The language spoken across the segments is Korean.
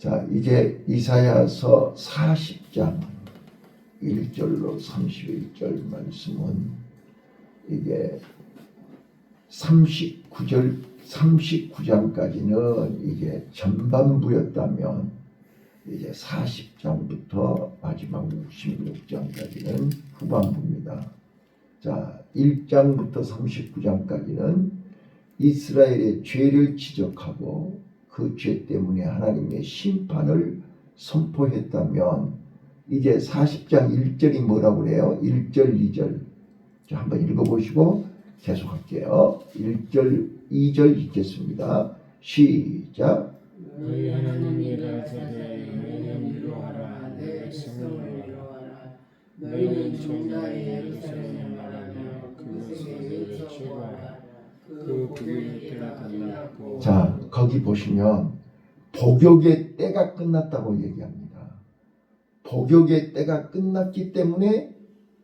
자, 이제 이사야서 40장 1절로 31절 말씀은 이게 39장까지는 이게 전반부였다면 이제 40장부터 마지막 66장까지는 후반부입니다. 자, 1장부터 39장까지는 이스라엘의 죄를 지적하고 그 죄 때문에 하나님의 심판을 선포했다면 이제 40장 1절이 뭐라고 그래요? 1절, 2절. 자, 한번 읽어보시고 계속할게요. 1절, 2절 읽겠습니다. 시작. 너희 하나님의 가라사대 너희는 위로하라 내 백성을 위로하라. 너희는 종자의 예루살렘을 말하며 그곳을 최고하라. 그 복의 때가 끝났고. 자, 거기 보시면 복역의 때가 끝났다고 얘기합니다. 복역의 때가 끝났기 때문에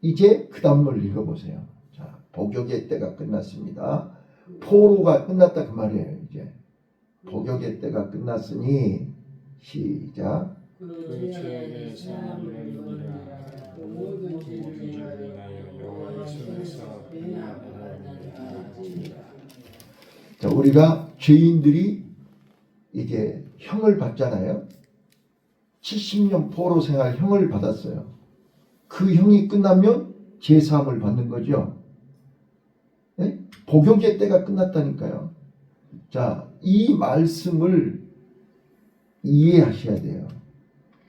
이제 그 다음을 읽어보세요. 자, 복역의 때가 끝났습니다. 포로가 끝났다 그 말이에요. 이제 복역의 때가 끝났으니 시작. 그 죄악의 사함을 이루라. 모든 죄를 위하여 여호와의 손에서 배나받았느니라. 자, 우리가 죄인들이 이게 형을 받잖아요. 70년 포로 생활 형을 받았어요. 그 형이 끝나면 제사함을 받는 거죠. 네? 복역의 때가 끝났다니까요. 자, 이 말씀을 이해하셔야 돼요.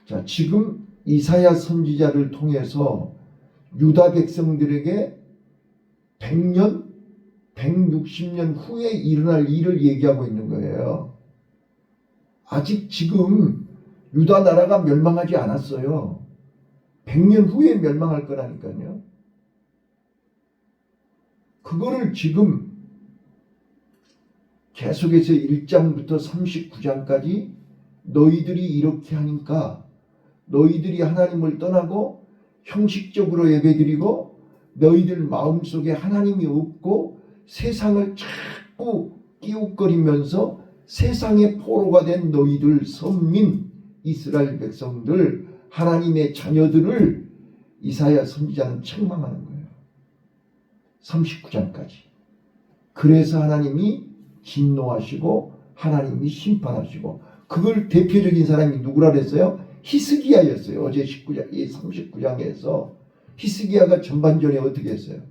자, 지금 이사야 선지자를 통해서 유다 백성들에게 100년, 160년 후에 일어날 일을 얘기하고 있는 거예요. 아직 지금 유다 나라가 멸망하지 않았어요. 100년 후에 멸망할 거라니까요. 그거를 지금 계속해서 1장부터 39장까지 너희들이 이렇게 하니까 너희들이 하나님을 떠나고 형식적으로 예배드리고 너희들 마음속에 하나님이 없고 세상을 자꾸 끼웃거리면서 세상의 포로가 된 너희들 선민 이스라엘 백성들 하나님의 자녀들을 이사야 선지자는 책망하는 거예요. 39장까지. 그래서 하나님이 진노하시고 하나님이 심판하시고 그걸 대표적인 사람이 누구라 그랬어요? 히스기야였어요. 어제 39장에서 히스기야가 전반전에 어떻게 했어요?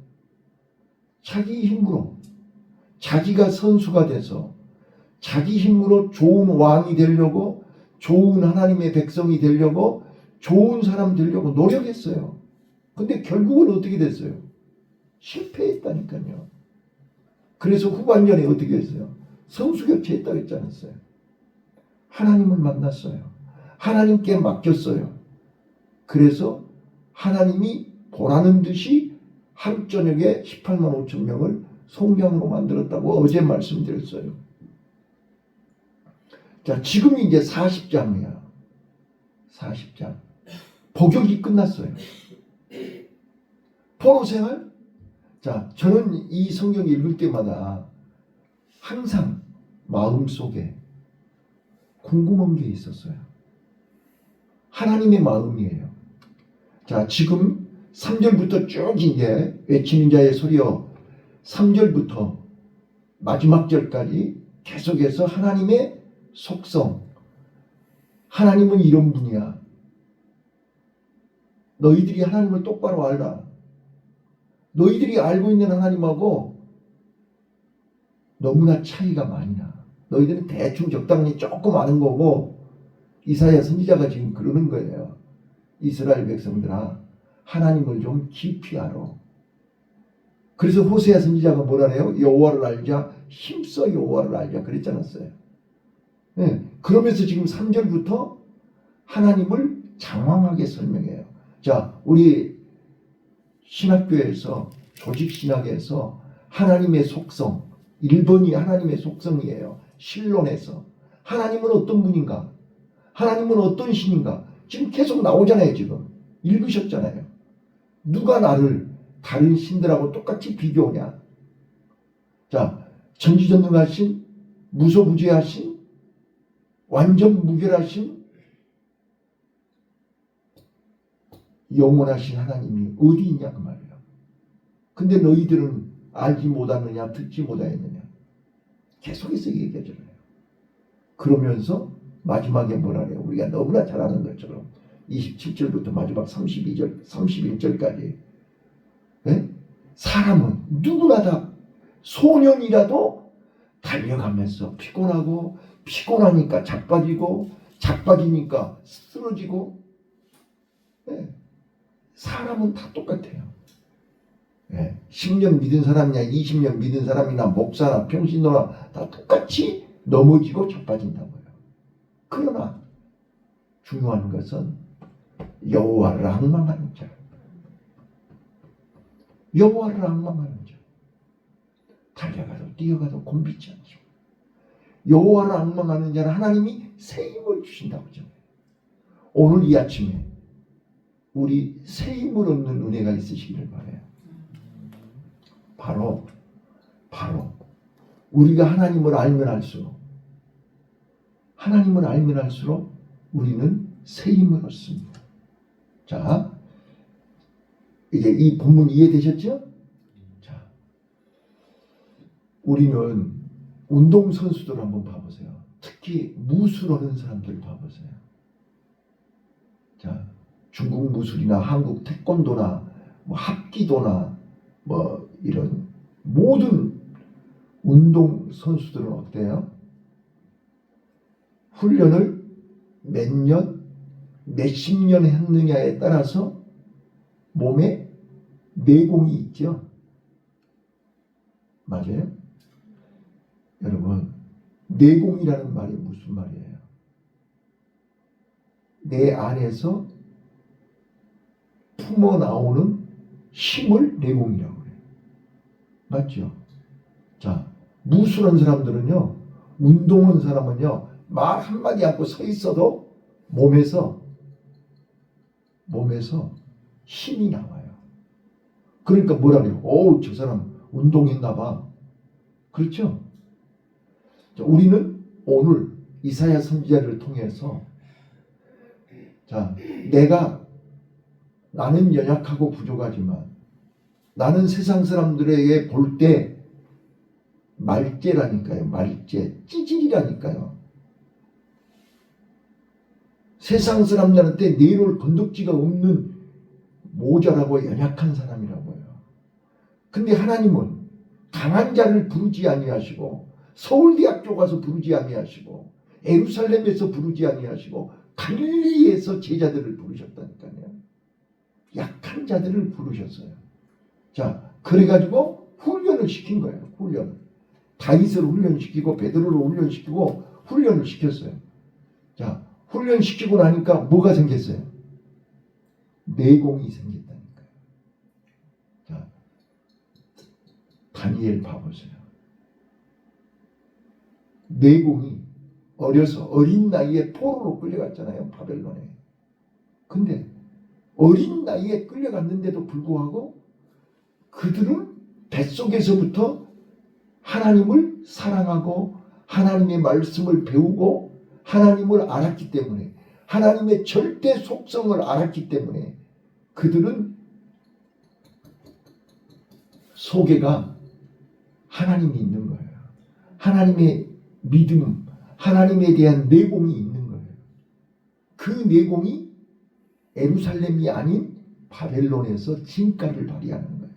자기 힘으로 자기가 선수가 돼서 자기 힘으로 좋은 왕이 되려고 좋은 하나님의 백성이 되려고 좋은 사람 되려고 노력했어요. 근데 결국은 어떻게 됐어요? 실패했다니까요. 그래서 후반전에 어떻게 했어요? 성수교체했다고 했지 않았어요? 하나님을 만났어요. 하나님께 맡겼어요. 그래서 하나님이 보라는 듯이 하루 저녁에 18만 5천 명을 송장으로 만들었다고 어제 말씀드렸어요. 자, 지금 이제 40장이야. 40장. 복역이 끝났어요. 포로 생활? 자, 저는 이 성경 읽을 때마다 항상 마음속에 궁금한 게 있었어요. 하나님의 마음이에요. 자, 지금 3절부터 쭉 이제 외치는 자의 소리여 3절부터 마지막 절까지 계속해서 하나님의 속성, 하나님은 이런 분이야. 너희들이 하나님을 똑바로 알라. 너희들이 알고 있는 하나님하고 너무나 차이가 많이 나. 너희들은 대충 적당히 조금 아는 거고 이사야 선지자가 지금 그러는 거예요. 이스라엘 백성들아, 하나님을 좀 깊이 알아. 그래서 호세아 선지자가 뭐라 해요? 여호와를 알자, 힘써 여호와를 알자 그랬지 않았어요? 네. 그러면서 지금 3절부터 하나님을 장황하게 설명해요. 자, 우리 신학교에서 조직신학에서 하나님의 속성 1번이 하나님의 속성이에요. 신론에서 하나님은 어떤 분인가? 하나님은 어떤 신인가? 지금 계속 나오잖아요. 지금 읽으셨잖아요. 누가 나를 다른 신들하고 똑같이 비교하냐? 자, 전지전능하신, 무소부재하신, 완전 무결하신, 영원하신 하나님이 어디 있냐 그 말이에요. 근데 너희들은 알지 못하느냐 듣지 못하였느냐 계속해서 얘기하잖아요. 그러면서 마지막에 뭐라 그래요? 우리가 너무나 잘 아는 것처럼 27절부터 마지막 32절, 31절까지 사람은 누구나 다 소년이라도 달려가면서 피곤하니까 자빠지니까 쓰러지고 사람은 다 똑같아요. 10년 믿은 사람이냐 20년 믿은 사람이나 목사나 평신도나 다 똑같이 넘어지고 자빠진다고요. 그러나 중요한 것은 여호와를 앙망하는 자. 여호와를 앙망하는 자. 달려가도 뛰어가도 곤비지 않죠. 여호와를 앙망하는 자는 하나님이 새 힘을 주신다고 하잖아요. 오늘 이 아침에 우리 새 힘을 얻는 은혜가 있으시기를 바라요. 바로 우리가 하나님을 알면 알수록 우리는 새 힘을 얻습니다. 자, 이제 이 본문 이해되셨죠? 자, 우리는 운동선수들 한번 봐보세요. 특히 무술하는 사람들 봐보세요. 자, 중국 무술이나 한국 태권도나 뭐 합기도나 뭐 이런 모든 운동 선수들은 어때요? 훈련을 몇 년, 몇십 년 했느냐에 따라서 몸에 내공이 있죠. 맞아요? 여러분, 내공이라는 말이 무슨 말이에요? 내 안에서 품어 나오는 힘을 내공이라고 해요. 맞죠? 자, 무술한 사람들은요, 운동한 사람은요, 말 한마디 않고 서 있어도 몸에서 힘이 나와요. 그러니까 뭐라 그래요? 어우, 저 사람 운동했나 봐. 그렇죠? 자, 우리는 오늘 이사야 선지자를 통해서 자, 나는 연약하고 부족하지만 나는 세상 사람들에게 볼 때 말재라니까요. 말재, 찌질이라니까요. 세상 사람들한테 내놓을 건덕지가 없는 모자라고 연약한 사람이라고요. 근데 하나님은 강한 자를 부르지 아니하시고 서울대학교 가서 부르지 아니하시고 예루살렘에서 부르지 아니하시고 갈릴리에서 제자들을 부르셨다니까요. 약한 자들을 부르셨어요. 자, 그래가지고 훈련을 시킨 거예요. 훈련. 다윗을 훈련시키고 베드로를 훈련시키고 훈련을 시켰어요. 자, 훈련시키고 나니까 뭐가 생겼어요? 내공이 생겼다니까요. 자, 다니엘 봐보세요. 내공이 어린 나이에 포로로 끌려갔잖아요. 바벨론에. 근데 어린 나이에 끌려갔는데도 불구하고 그들은 뱃속에서부터 하나님을 사랑하고 하나님의 말씀을 배우고 하나님을 알았기 때문에 하나님의 절대 속성을 알았기 때문에 그들은 속에가 하나님이 있는 거예요. 하나님의 믿음, 하나님에 대한 내공이 있는 거예요. 그 내공이 예루살렘이 아닌 바벨론에서 진가를 발휘하는 거예요.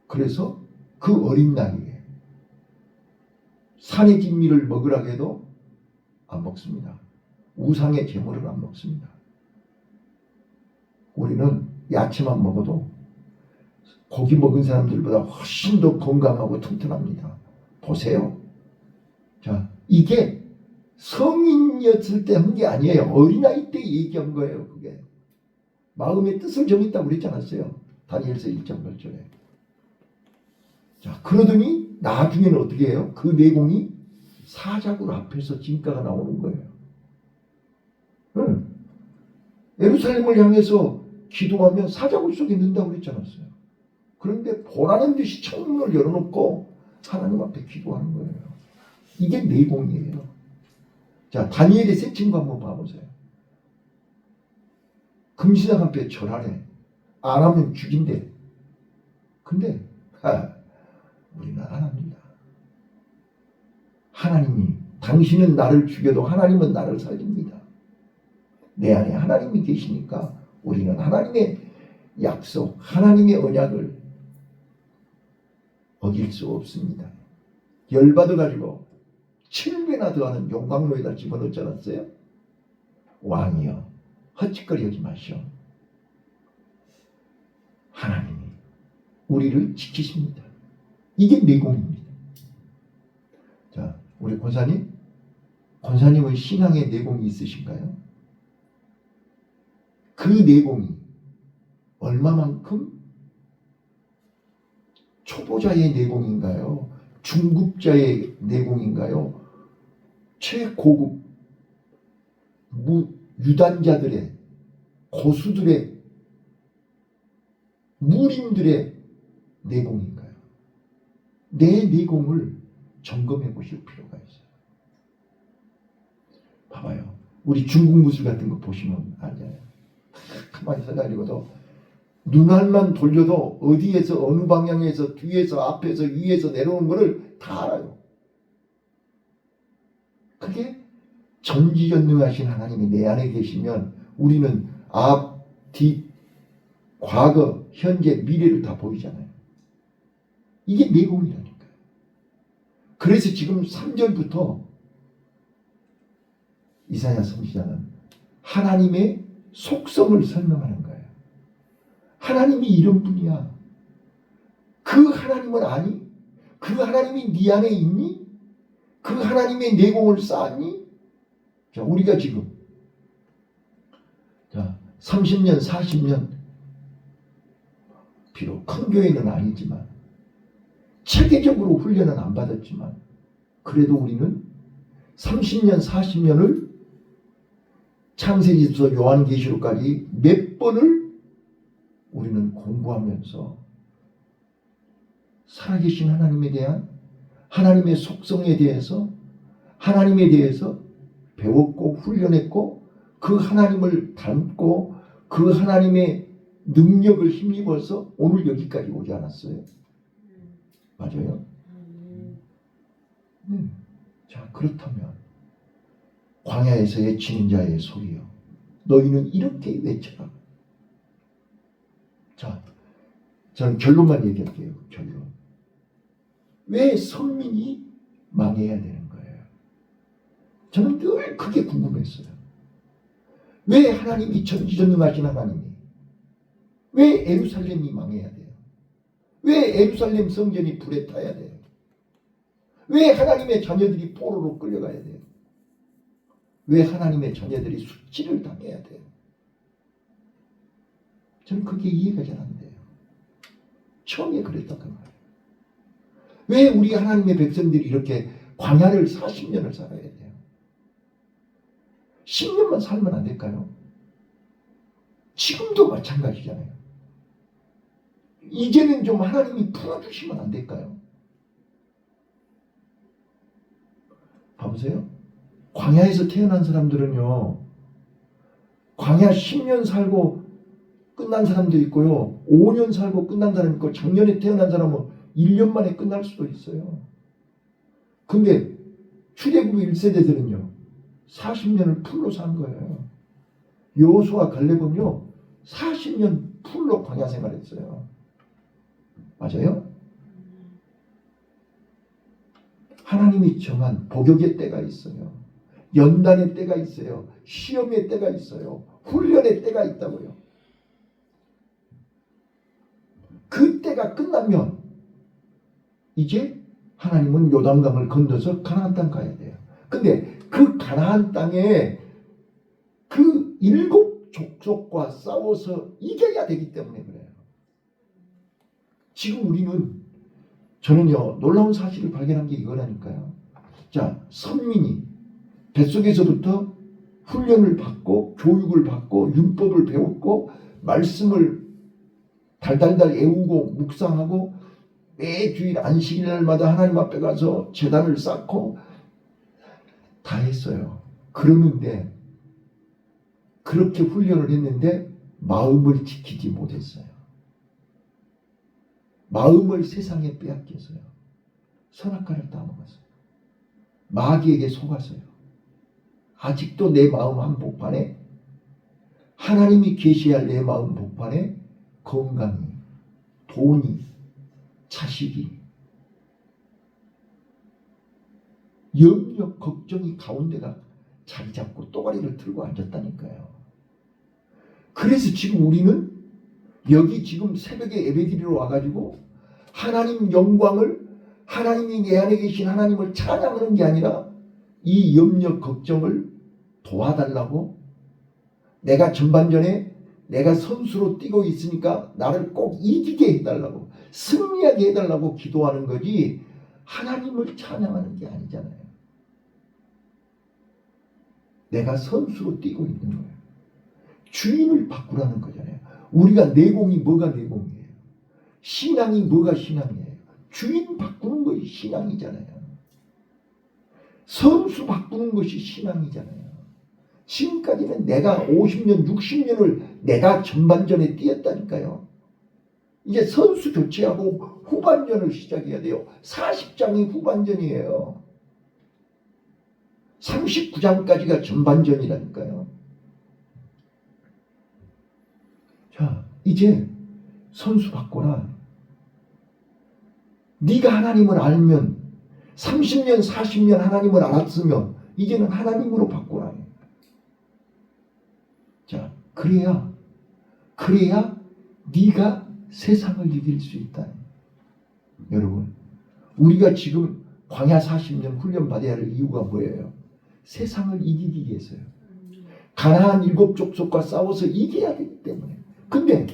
그래서 그 어린 나이에 산의 진미를 먹으라고 해도 안 먹습니다. 우상의 제물을 안 먹습니다. 우리는 야채만 먹어도 고기 먹은 사람들보다 훨씬 더 건강하고 튼튼합니다. 보세요. 자, 이게 성인이었을 때 한 게 아니에요. 어린아이 때 얘기한 거예요. 그게 마음의 뜻을 정했다고 그랬지 않았어요? 다니엘서 1장 8절에. 자, 그러더니 나중에는 어떻게 해요? 그 내공이 사자굴 앞에서 진가가 나오는 거예요. 예루살렘을 향해서 기도하면 사자굴 속에 넣는다고 그랬지 않았어요? 그런데 보라는 듯이 창문을 열어놓고 하나님 앞에 기도하는 거예요. 이게 내공이에요. 자, 다니엘의 새 친구 한번 봐보세요. 금시장 앞에 절하래. 안 하면 죽인대. 근데 우리는 안 합니다. 하나님이 당신은 나를 죽여도 하나님은 나를 살립니다. 내 안에 하나님이 계시니까 우리는 하나님의 약속, 하나님의 언약을 어길 수 없습니다. 열받아가지고 7배나 더하는 용광로에다 집어넣지 않았어요? 왕이여 헛짓거리 하지 마시오. 하나님이 우리를 지키십니다. 이게 내공입니다. 자, 우리 권사님의 신앙의 내공이 있으신가요? 그 내공이 얼마만큼 초보자의 내공인가요? 중급자의 내공인가요? 최고급 유단자들의, 고수들의, 무림들의 내공인가요? 내 내공을 점검해 보실 필요가 있어요. 봐봐요. 우리 중국 무술 같은 거 보시면 알잖아요. 가만히 서가지고도 눈알만 돌려도 어디에서 어느 방향에서 뒤에서 앞에서 위에서 내려오는 거를 다 알아요. 그게 전지전능하신 하나님이 내 안에 계시면 우리는 앞, 뒤, 과거, 현재, 미래를 다 보이잖아요. 이게 내공이라니까요. 그래서 지금 3절부터 이사야 선지자는 하나님의 속성을 설명하는 거예요. 하나님이 이런 분이야. 그 하나님은 아니? 그 하나님이 네 안에 있니? 그 하나님의 내공을 쌓았니? 자, 우리가 지금 30년, 40년 비록 큰 교회는 아니지만 체계적으로 훈련은 안 받았지만 그래도 우리는 30년, 40년을 창세기부터 요한계시록까지 몇 번을 우리는 공부하면서 살아계신 하나님에 대한 하나님의 속성에 대해서 하나님에 대해서 배웠고 훈련했고 그 하나님을 닮고 그 하나님의 능력을 힘입어서 오늘 여기까지 오지 않았어요? 맞아요? 자, 그렇다면 광야에서 외치는 자의 소리여 너희는 이렇게 외쳐라. 자, 저는 결론만 얘기할게요. 결론. 왜 선민이 망해야 되는 거예요? 저는 늘 그게 궁금했어요. 왜 하나님이 전지전능하신 하나님이 왜 예루살렘이 망해야 돼요? 왜 예루살렘 성전이 불에 타야 돼요? 왜 하나님의 자녀들이 포로로 끌려가야 돼요? 왜 하나님의 자녀들이 숙지를 당해야 돼요? 저는 그게 이해가 잘 안 돼요. 처음에 그랬던 그 말이에요. 왜 우리 하나님의 백성들이 이렇게 광야를 40년을 살아야 돼요? 10년만 살면 안 될까요? 지금도 마찬가지잖아요. 이제는 좀 하나님이 풀어주시면 안 될까요? 봐보세요. 광야에서 태어난 사람들은요, 광야 10년 살고 끝난 사람도 있고요, 5년 살고 끝난 사람이 있고, 작년에 태어난 사람은 1년 만에 끝날 수도 있어요. 근데 출애굽 1세대들은요 40년을 풀로 산 거예요. 여호수아 갈렙은요 40년 풀로 광야 생활했어요. 맞아요? 하나님이 정한 복역의 때가 있어요. 연단의 때가 있어요. 시험의 때가 있어요. 훈련의 때가 있다고요. 그 때가 끝나면 이제 하나님은 요단강을 건너서 가나안 땅 가야 돼요. 근데 그 가나안 땅에 그 7 족속과 싸워서 이겨야 되기 때문에 그래요. 지금 우리는 저는요 놀라운 사실을 발견한 게 이거라니까요. 자, 선민이 뱃속에서부터 훈련을 받고 교육을 받고 율법을 배웠고 말씀을 달달달 외우고 묵상하고 매 주일 안식일날마다 하나님 앞에 가서 제단을 쌓고 다 했어요. 그러는데 그렇게 훈련을 했는데 마음을 지키지 못했어요. 마음을 세상에 빼앗겼어요. 선악과를 따먹었어요. 마귀에게 속았어요. 아직도 내 마음 한복판에, 하나님이 계시할 내 마음 복판에 건강이, 돈이, 자식이, 염려, 걱정이 가운데가 자리 잡고 또가리를 들고 앉았다니까요. 그래서 지금 우리는 여기 지금 새벽에 예배드리러 와가지고 하나님 영광을, 하나님이 내 안에 계신 하나님을 찬양하는 게 아니라 이 염려, 걱정을 도와달라고, 내가 전반전에 내가 선수로 뛰고 있으니까 나를 꼭 이기게 해달라고, 승리하게 해달라고 기도하는 거지 하나님을 찬양하는 게 아니잖아요. 내가 선수로 뛰고 있는 거예요. 주인을 바꾸라는 거잖아요. 우리가 내공이 뭐가 내공이에요? 신앙이 뭐가 신앙이에요? 주인 바꾸는 것이 신앙이잖아요. 선수 바꾸는 것이 신앙이잖아요. 지금까지는 내가 50년, 60년을 내가 전반전에 뛰었다니까요. 이제 선수 교체하고 후반전을 시작해야 돼요. 40장이 후반전이에요. 39장까지가 전반전이라니까요. 자, 이제 선수 바꿔라. 네가 하나님을 알면, 30년, 40년 하나님을 알았으면 이제는 하나님으로 바꿔라. 자, 그래야 네가 세상을 이길 수 있다. 여러분, 우리가 지금 광야 40년 훈련 받아야 할 이유가 뭐예요? 세상을 이기기 위해서요. 가나안 7족속과 싸워서 이겨야 되기 때문에. 근데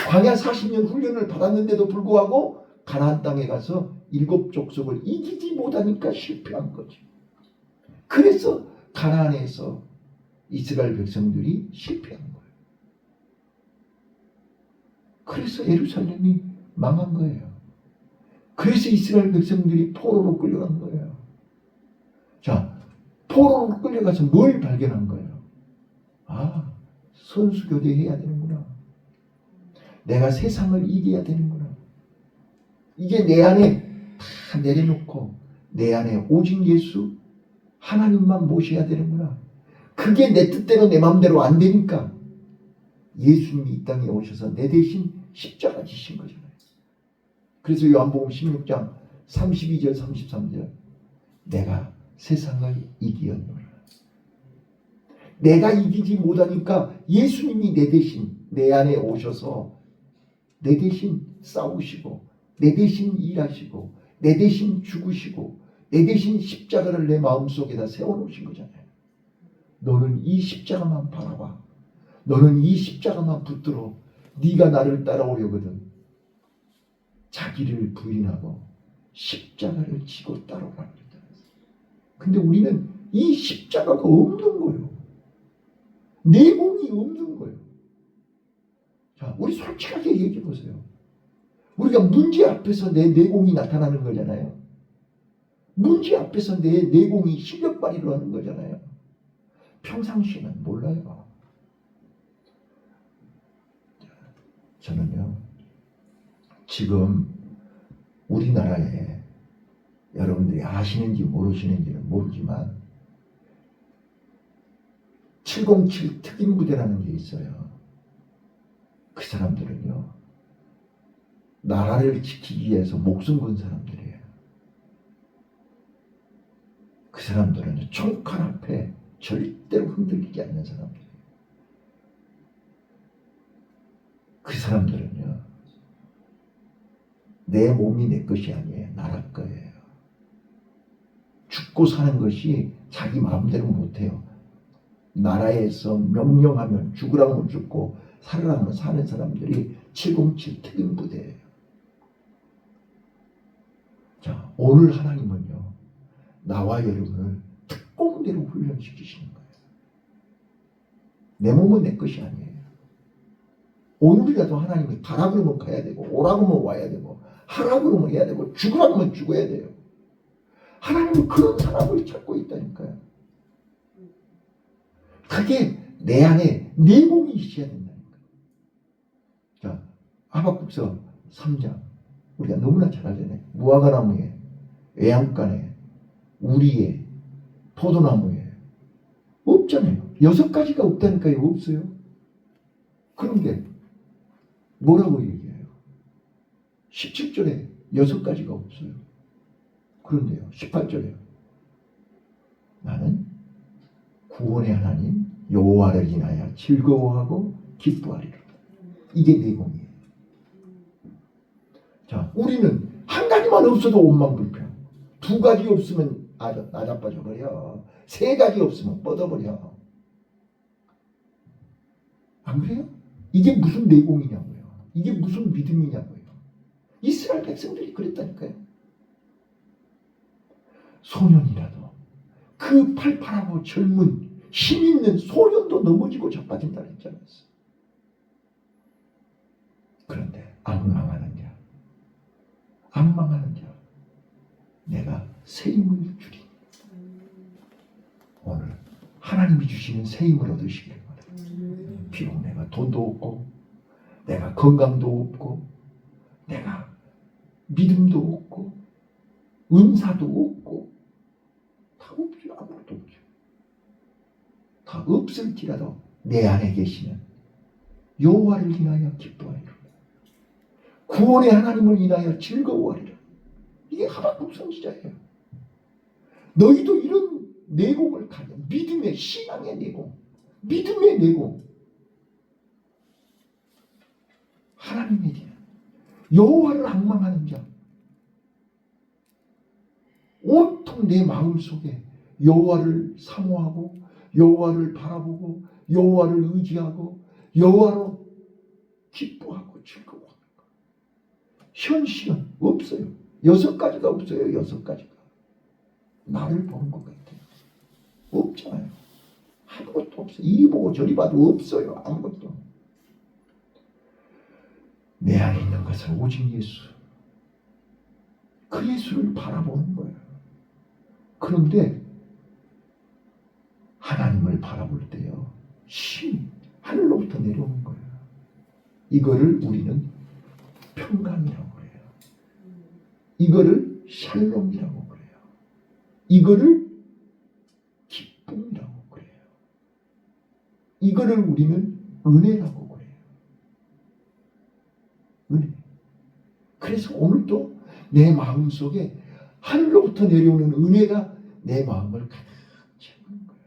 광야 40년 훈련을 받았는데도 불구하고 가나안 땅에 가서 7족속을 이기지 못하니까 실패한 거죠. 그래서 가나안에서 이스라엘 백성들이 실패한 거예요. 그래서 예루살렘이 망한 거예요. 그래서 이스라엘 백성들이 포로로 끌려간 거예요. 자, 포로로 끌려가서 뭘 발견한 거예요? 아, 선수교대 해야 되는구나. 내가 세상을 이겨야 되는구나. 이게 내 안에 다 내려놓고 내 안에 오직 예수, 하나님만 모셔야 되는구나. 그게 내 뜻대로 내 마음대로 안 되니까 예수님이 이 땅에 오셔서 내 대신 십자가 지신 거잖아요. 그래서 요한복음 16장 32절 33절, 내가 세상을 이기었노라. 내가 이기지 못하니까 예수님이 내 대신 내 안에 오셔서 내 대신 싸우시고, 내 대신 일하시고, 내 대신 죽으시고, 내 대신 십자가를 내 마음속에다 세워놓으신 거잖아요. 너는 이 십자가만 바라봐. 너는 이 십자가만 붙들어. 네가 나를 따라오려거든 자기를 부인하고 십자가를 지고 따라오라. 근데 우리는 이 십자가가 없는 거예요. 내공이 없는 거예요. 자, 우리 솔직하게 얘기해 보세요. 우리가 문제 앞에서 내 내공이 나타나는 거잖아요. 문제 앞에서 내 내공이 실력 발휘를 하는 거잖아요. 평상시에는 몰라요. 저는요, 지금 우리나라에 여러분들이 아시는지 모르시는지는 모르지만 707 특임부대라는 게 있어요. 그 사람들은요, 나라를 지키기 위해서 목숨 건 사람들이에요. 그 사람들은 총칼 앞에 절대로 흔들리지 않는 사람들이에요. 그 사람들은요, 내 몸이 내 것이 아니에요. 나라 거예요. 죽고 사는 것이 자기 마음대로 못해요. 나라에서 명령하면 죽으라면 죽고 살으라면 사는 사람들이 707 특임부대예요. 자, 오늘 하나님은요, 나와 여러분을 특공대로 훈련시키시는 거예요. 내 몸은 내 것이 아니에요. 오늘이라도 하나님이 가라 그러면 가야 되고, 오라 그러면 와야 되고, 하라 그러면 해야 되고, 죽으라 그러면 죽어야 돼요. 하나님은 그런 사람을 찾고 있다니까요. 그게 내 안에 내공이 있어야 된다니까요. 하박국서 3장 우리가 너무나 잘 알잖아요. 무화과나무에, 외양간에, 우리에, 포도나무에 없잖아요. 6가지가 없다니까요. 없어요. 그런데 뭐라고 얘기해요? 17절에 6가지가 없어요. 그런데요, 18절에요. 나는 구원의 하나님 여호와를 인하여 즐거워하고 기뻐하리라. 이게 내공이에요. 자, 우리는 한 가지만 없어도 원망불평. 2가지 없으면 나자빠져 버려. 3가지 없으면 뻗어버려. 안 그래요? 이게 무슨 내공이냐고요. 이게 무슨 믿음이냐고요. 이스라엘 백성들이 그랬다니까요. 소년이라도 그 팔팔하고 젊은 힘있는 소년도 넘어지고 자빠진다 했잖아요. 그런데 앙망하는 자 내가 새 힘을 주리. 오늘 하나님이 주시는 새 힘을 얻으시길 바랍니다. 비록 내가 돈도 없고 내가 건강도 없고 내가 믿음도 없고 은사도 없고 다 없죠. 아무것도 없죠. 다 없을지라도 내 안에 계시는 여호와를 인하여 기뻐하리라. 구원의 하나님을 인하여 즐거워하리라. 이게 하박국 선지자예요. 너희도 이런 내공을 가져. 믿음의 신앙의 내공, 믿음의 내공. 하나님의 길, 여호와를 앙망하는 자, 온통 내 마음 속에 여호와를 사모하고 여호와를 바라보고 여호와를 의지하고 여호와로 기뻐하고 즐거워하는 것. 현실은 없어요. 6가지가 없어요. 6가지가. 나를 보는 것 같아요. 없잖아요. 아무것도 없어요. 이리 보고 저리 봐도 없어요. 아무것도. 내 안에 있는 것은 오직 예수. 그 예수를 바라보는 거예요. 그런데 하나님을 바라볼 때요, 힘이 하늘로부터 내려오는 거예요. 이거를 우리는 평강이라고 그래요. 이거를 샬롬이라고 그래요. 이거를 기쁨이라고 그래요. 이거를 우리는 은혜라고 그래요. 은혜. 그래서 오늘도 내 마음속에 하늘로부터 내려오는 은혜가 내 마음을 가득 채우는 거예요.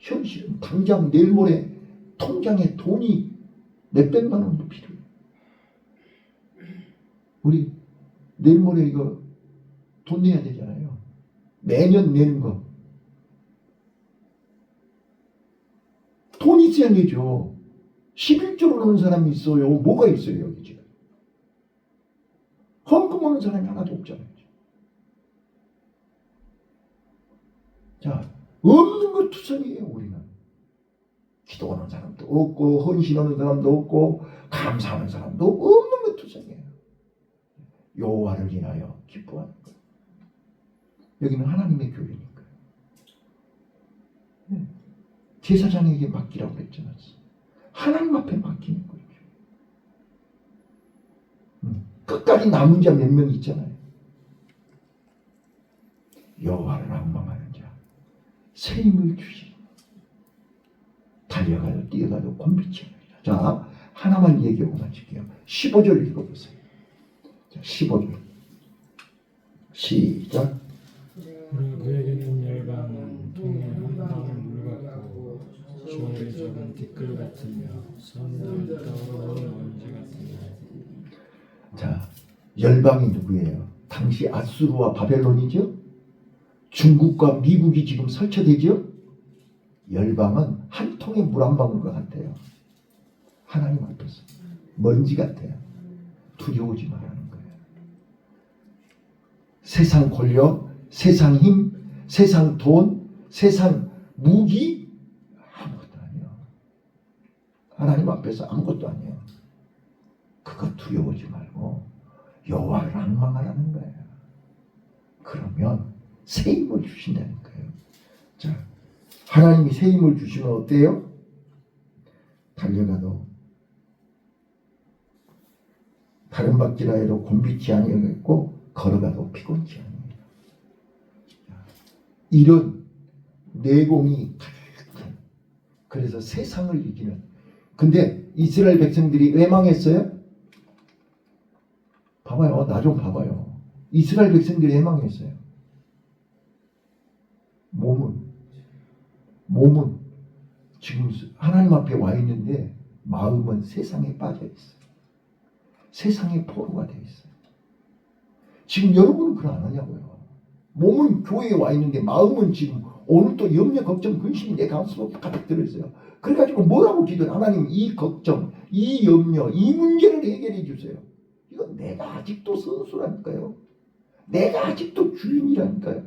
현실은 당장 내일 모레 통장에 돈이 몇백만 원도 필요해요. 우리 내일 모레 이거 돈 내야 되잖아요. 매년 내는 거. 돈 있어야 내죠. 11조로 넣는 사람이 있어요. 뭐가 있어요 여기 지금. 헌금 오는 사람이 하나도 없잖아요. 자, 없는 것 투성이에요 우리는. 기도하는 사람도 없고 헌신하는 사람도 없고 감사하는 사람도 없고 없는 것 투성이에요. 여호와를 인하여 기뻐하는 거예요. 여기는 하나님의 교회니까요. 제사장에게 맡기라고 그랬잖아요. 하나님 앞에 맡기는 거예요. 끝까지 남은 자 몇 명 있잖아요. 여호와를 앙망하는 자, 새 힘을 주시리. 달려가도 뛰어가도 곤비치 않으리라. 자, 하나만 얘기하고 마칠게요. 15절 읽어보세요. 자, 15절 시작. 그에게는 열방은 통에 한 방울 물 같고 주얼이 적은 티끌 같으며 선을 떠오르는 먼지 같으며. 자, 열방이 누구예요? 당시 아수르와 바벨론이죠? 중국과 미국이 지금 설쳐되죠? 열방은 한 통의 물 한 방울과 같아요. 하나님 앞에서 먼지 같아요. 두려우지 말라는 거예요. 세상 권력, 세상 힘, 세상 돈, 세상 무기 아무것도 아니에요. 하나님 앞에서 아무것도 아니에요. 그거 두려워하지 말고 여호와를 앙망하라는 거예요. 그러면 새 힘을 주신다니까요. 자, 하나님이 새 힘을 주시면 어때요? 달려가도 다른 박지라에도 곤비치 아니하겠고 걸어가도 피곤치 아니하니라. 이런 내공이 가득한, 그래서 세상을 이기는. 근데 이스라엘 백성들이 왜 망했어요? 봐봐요. 나 좀 봐봐요. 이스라엘 백성들이 왜 망했어요? 몸은 지금 하나님 앞에 와 있는데 마음은 세상에 빠져 있어요. 세상에 포로가 되어 있어요. 지금 여러분은 그걸 안 하냐고요. 몸은 교회에 와 있는데 마음은 지금 오늘 또 염려, 걱정, 근심이 내 가슴속에 가득 들어있어요. 그래가지고 뭐라고 기도해? 하나님, 이 걱정, 이 염려, 이 문제를 해결해 주세요. 이건 내가 아직도 선수라니까요. 내가 아직도 주인이라니까요.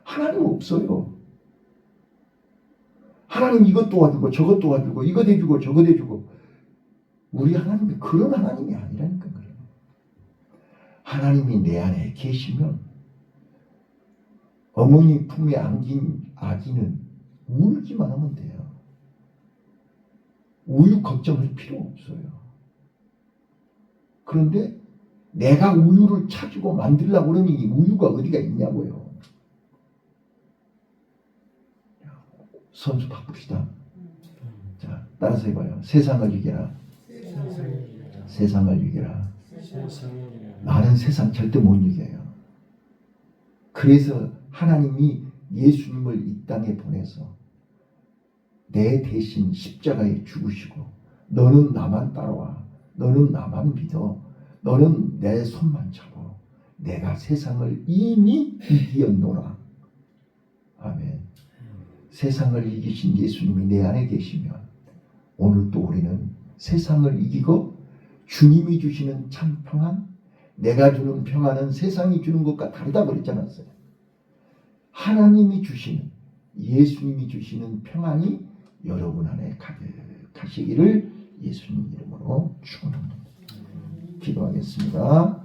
하나님 없어요. 하나님 이것 도와주고 저것 도와주고 이거 대주고 저거 대주고. 우리 하나님이 그런 하나님이 아니라니까 그래요. 하나님이 내 안에 계시면 어머니 품에 안긴 아기는 울기만 하면 돼요. 우유 걱정할 필요 없어요. 그런데 내가 우유를 찾고 만들려고 그러니 이 우유가 어디가 있냐고요. 선수 바꿉시다. 자, 따라서 해봐요. 세상을 이겨라. 세상을 이겨라. 나는 세상 절대 못 이겨요. 그래서 하나님이 예수님을 이 땅에 보내서 내 대신 십자가에 죽으시고 너는 나만 따라와. 너는 나만 믿어. 너는 내 손만 잡아. 내가 세상을 이미 이기었노라. 아멘. 세상을 이기신 예수님이 내 안에 계시면 오늘 또 우리는 세상을 이기고 주님이 주시는 참 평안, 내가 주는 평안은 세상이 주는 것과 다르다 그랬지 않았어요? 하나님이 주시는, 예수님이 주시는 평안이 여러분 안에 가득하시기를 예수님 이름으로 축원합니다. 기도하겠습니다.